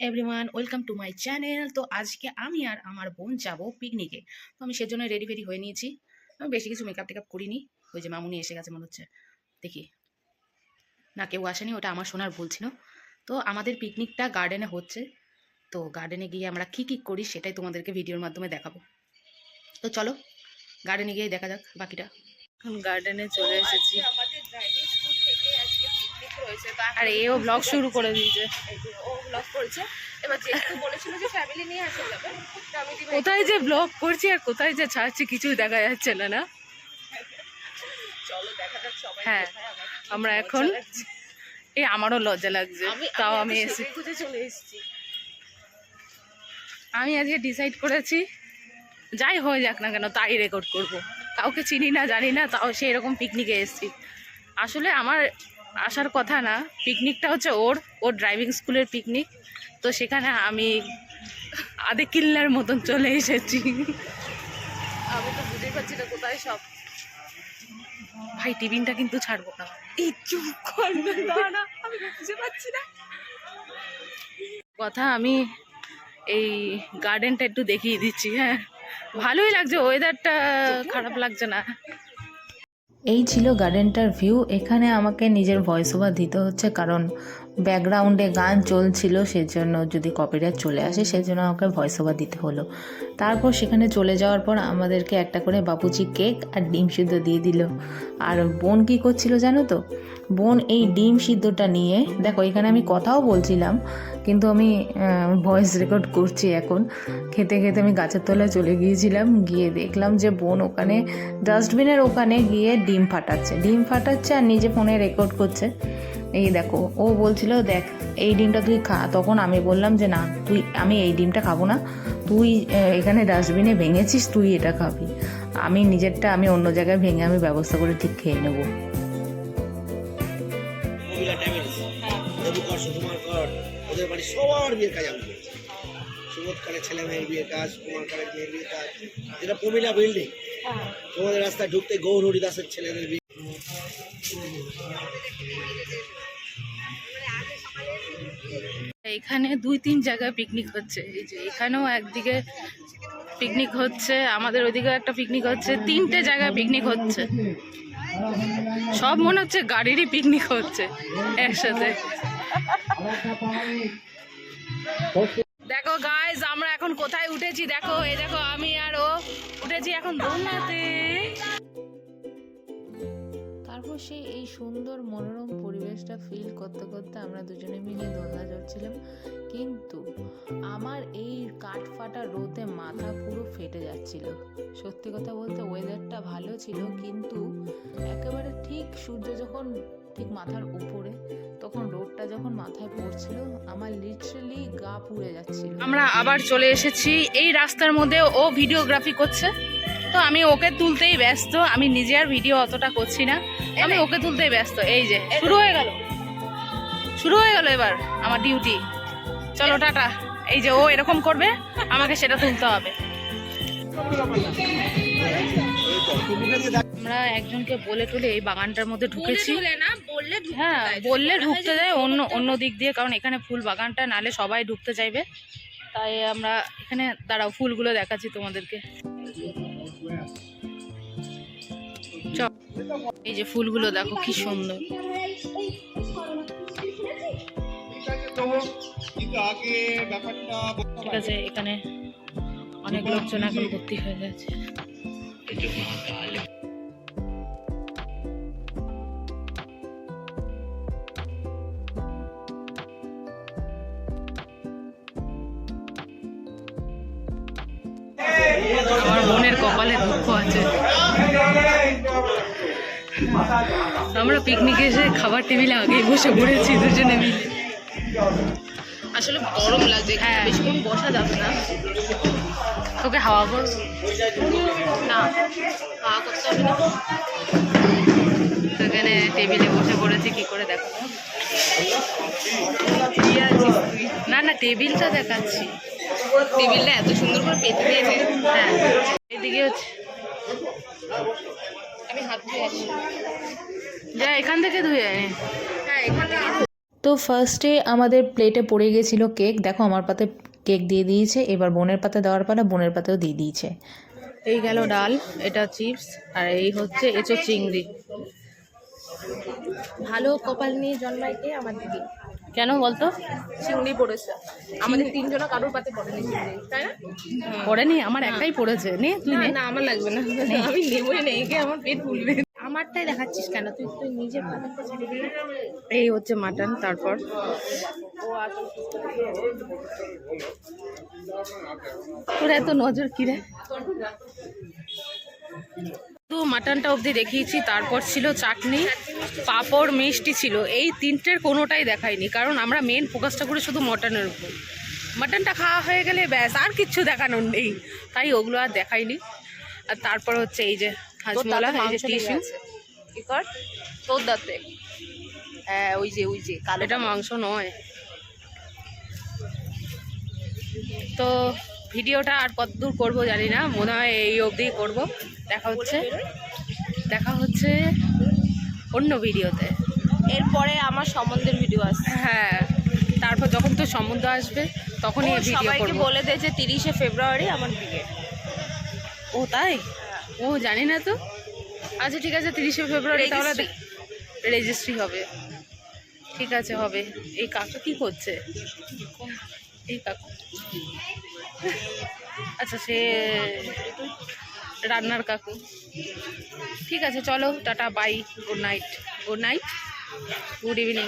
Everyone, welcome to my channel. তো আজকে আমি আর আমার বোন যাব পিকনিকে। তো আমি সেজন্য রেডি ফেডি হয়ে নিয়েছি। আমি বেশি কিছু মেকআপ টেকআপ করিনি। ওই যে মামুনি এসে গেছে মনে হচ্ছে, দেখি না কেউ আসেনি, ওটা আমার শোনার ভুল ছিল। তো আমাদের পিকনিকটা গার্ডেনে হচ্ছে। তো গার্ডেনে গিয়ে আমরা কী কী করি সেটাই তোমাদেরকে ভিডিওর মাধ্যমে দেখাবো। তো চলো গার্ডেনে গিয়ে দেখা যাক বাকিটা। এখন গার্ডেনে চলে এসেছি। আর এও ব্লগ শুরু করে দিয়েছে। কোথায় যে ব্লগ করছি আর কোথায় যে ছাড়ছি কিছুই দেখা যাচ্ছে না। না হ্যাঁ, আমরা এখন এই আমারও লজ্জা লাগছে, তাও আমি চলে এসেছি। আমি আজকে ডিসাইড করেছি যাই হয়ে যাক না কেন তাই রেকর্ড করব। কাউকে চিনি না জানি না, তাও সেই রকম পিকনিকে এসেছি। আসলে আমার আসার কথা না, পিকনিকটা হচ্ছে ওর ড্রাইভিং স্কুলের পিকনিক। তো সেখানে আমি আধে কিল্লার মতন চলে এসেছি। আমি তো বুঝতেই পারছি না কোথায় সব। ভাই টিফিনটা কিন্তু ছাড়বো না। এই চুপ কর না, আমি বুঝতে পারছি না কথা। আমি এই গার্ডেনটা একটু দেখিয়ে দিচ্ছি। হ্যাঁ, ভালোই লাগছে, ওয়েদারটা খারাপ লাগছে না। এই ছিল গার্ডেনটার ভিউ। এখানে আমাকে নিজের ভয়েস ওভার দিতে হচ্ছে কারণ ব্যাকগ্রাউন্ডে গান চলছিল, সেজন্য যদি কপিরাইট চলে আসে সেজন্য আমাকে ভয়েস ওভার দিতে হলো। তারপর সেখানে চলে যাওয়ার পর আমাদেরকে একটা করে বাপুচি কেক আর ডিম সিদ্ধ দিয়ে দিল। আর বোন কী করছিল জানো তো, বোন এই ডিম সিদ্ধটা নিয়ে, দেখো এখানে আমি কথাও বলছিলাম কিন্তু আমি ভয়েস রেকর্ড করছি এখন। খেতে খেতে আমি গাছের তলায় চলে গিয়েছিলাম, গিয়ে দেখলাম যে বোন ওখানে ডাস্টবিনের ওখানে গিয়ে ডিম ফাটাচ্ছে আর নিজে ফোনে রেকর্ড করছে। এই দেখো, ও বলছিল দেখ এই ডিমটা তুই খা। তখন আমি বললাম যে না, আমি এই ডিমটা খাবো না, তুই এখানে ডাস্টবিনে ভেঙেছিস, তুই এটা খাবি। আমি নিজেরটা আমি অন্য জায়গায় ভেঙে আমি ব্যবস্থা করে ঠিক খেয়ে নেবো। ওদের বাড়ি সবার বিয়ের কাজ আমি করেছি। সুবোধ কালের ছেলে মেয়ের বিয়ের কাজ, কুমার কালের মেয়ের বিয়ের কাজ, যেটা প্রমিলা বিল্ডিং, তোমাদের রাস্তায় ঢুকতে গৌর হরিদাসের ছেলেদের বিয়ে। এখানে 2-3 জায়গায় পিকনিক হচ্ছে। এই যে এখানেও একদিকে পিকনিক হচ্ছে, আমাদের ওইদিকে একটা পিকনিক হচ্ছে, 3টে জায়গায় পিকনিক হচ্ছে। সব মনে হচ্ছে গাড়িরই পিকনিক হচ্ছে একসাথে। দেখো গাইস, আমরা এখন কোথায় উঠেছি দেখো। এই দেখো আমি আর ও উঠেছি এখন দোলনাতে। তারপর এই সুন্দর মনোরম পরিবেশটা ফিল করতে করতে আমরা দুজনে মিলে দোলনা চড়ছিলাম। কিন্তু আমার এই কাঠ ফাটা রোদে মাথা পুরো ফেটে যাচ্ছিল। সত্যি কথা বলতে ওয়েদারটা ভালো ছিল, কিন্তু একেবারে ঠিক সূর্য যখন ঠিক মাথার উপরে, তখন রোদটা যখন মাথায় পড়ছিল আমার লিটারালি গা পুড়ে যাচ্ছিল। আমরা আবার চলে এসেছি এই রাস্তার মধ্যে। ও ভিডিওগ্রাফি করছে, তো আমি ওকে তুলতেই ব্যস্ত। আমি নিজে আর ভিডিও অতটা করছি না, আমি ওকে তুলতেই ব্যস্ত। এই যে শুরু হয়ে গেল এবার আমার ডিউটি। চলো টাটা। এই যে ও এরকম করবে, আমাকে সেটা তুলতে হবে। আমরা একজনকে বলে টুলে এই বাগানটার মধ্যে ঢুকেছি। হ্যাঁ, বললে ঢুকতে দেয় অন্য দিক দিয়ে, কারণ এখানে ফুল বাগানটা, নালে সবাই ঢুকতে চাইবে। তাই আমরা এখানে দাঁড়াও, ফুলগুলো দেখাচ্ছি তোমাদেরকে। এই যে ফুলগুলো দেখো কি সুন্দর। ঠিক আছে, এখানে অনেক লোকজন এখন ভর্তি হয়ে গেছে। আমার বোনের কপালে দুঃখ আছে। আমরা পিকনিকে এসে খাবার টেবিলে আগেই বসে পড়েছি দুজনে মিলে। আসলে গরম লাগছে, হ্যাঁ বেশিক্ষণ বসা যাবে না। তোকে হাওয়া কর না, হাওয়া করতে হবে না। সেখানে টেবিলে বসে পড়েছি, কি করে দেখো না। না টেবিলটা দেখাচ্ছি, টেবিলটা এত সুন্দর করে পেতে দিয়েছে। হ্যাঁ এদিকে হচ্ছে, আমি হাত ধুয়ে আসি। যা এখান থেকে ধুয়ে আনি। হ্যাঁ এখান থেকে তো ফার্স্টে আমাদের প্লেটে পড়ে গেছিলো কেক, দেখো আমার পাতে কেক দিয়ে দিয়েছে, এবার বোনের পাতে দেওয়ার পালা, বোনের পাতেও দিয়ে দিয়েছে। এই গেল ডাল, এটা চিপস, আর এই হচ্ছে এঁচো চিংড়ি। ভালো কপাল নিয়ে জন্মায় কে? আমার দিদি। কেন বলতো? চিংড়ি পড়েছে আমাদের তিনজনের, কারোর পাতে পড়েনি চিংড়ি, তাই না? পড়েনি, আমার একটাই পড়েছে। নে তুই নে। না আমার লাগবে না, আমি নেবই নেই, কে আমার পেট ফুলবে। আমারটাই দেখাচ্ছিস কেন? তুই তুই নিজের পাতাটা ছেড়ে দিয়ে। এই হচ্ছে মাটন, তারপর তোর এত নজর কিরে? তো মাটনটা অবধি দেখিয়েছি, তারপর ছিল চাটনি, পাঁপড়, মিষ্টি ছিল। এই তিনটের কোনোটাই দেখাইনি, কারণ আমরা মেন ফোকাসটা করে শুধু মটনের উপর। মাটনটা খাওয়া হয়ে গেলে ব্যাস, আর কিচ্ছু দেখানোর নেই, তাই ওগুলো আর দেখাইনি। আর তারপর হচ্ছে এই যে হাজমোলা, এই যে টিস্যু। কি কর তোর দাঁতে? হ্যাঁ ওই যে কালো। এটা মাংস নয়। তো ভিডিওটা আর কতদূর করবো জানি না, মনে হয় এই অবধিই করব। দেখা হচ্ছে অন্য ভিডিওতে। এরপরে আমার সম্বন্ধের ভিডিও আসছে। হ্যাঁ, তারপর যখন তো সম্বন্ধ আসবে তখনই এই ভিডিও সবাইকে করব। বলে দে যে 30শে ফেব্রুয়ারি আমার বিয়ে। ও তাই? ও জানি না তো। আচ্ছা ঠিক আছে, 30শে ফেব্রুয়ারি তাহলে রেজিস্ট্রি হবে। ঠিক আছে, হবে। এই কাকু কি করছে? এই কাকু, আচ্ছা সে রান্নার কাকু। ঠিক আছে চলো, tata, bye, good night, good evening.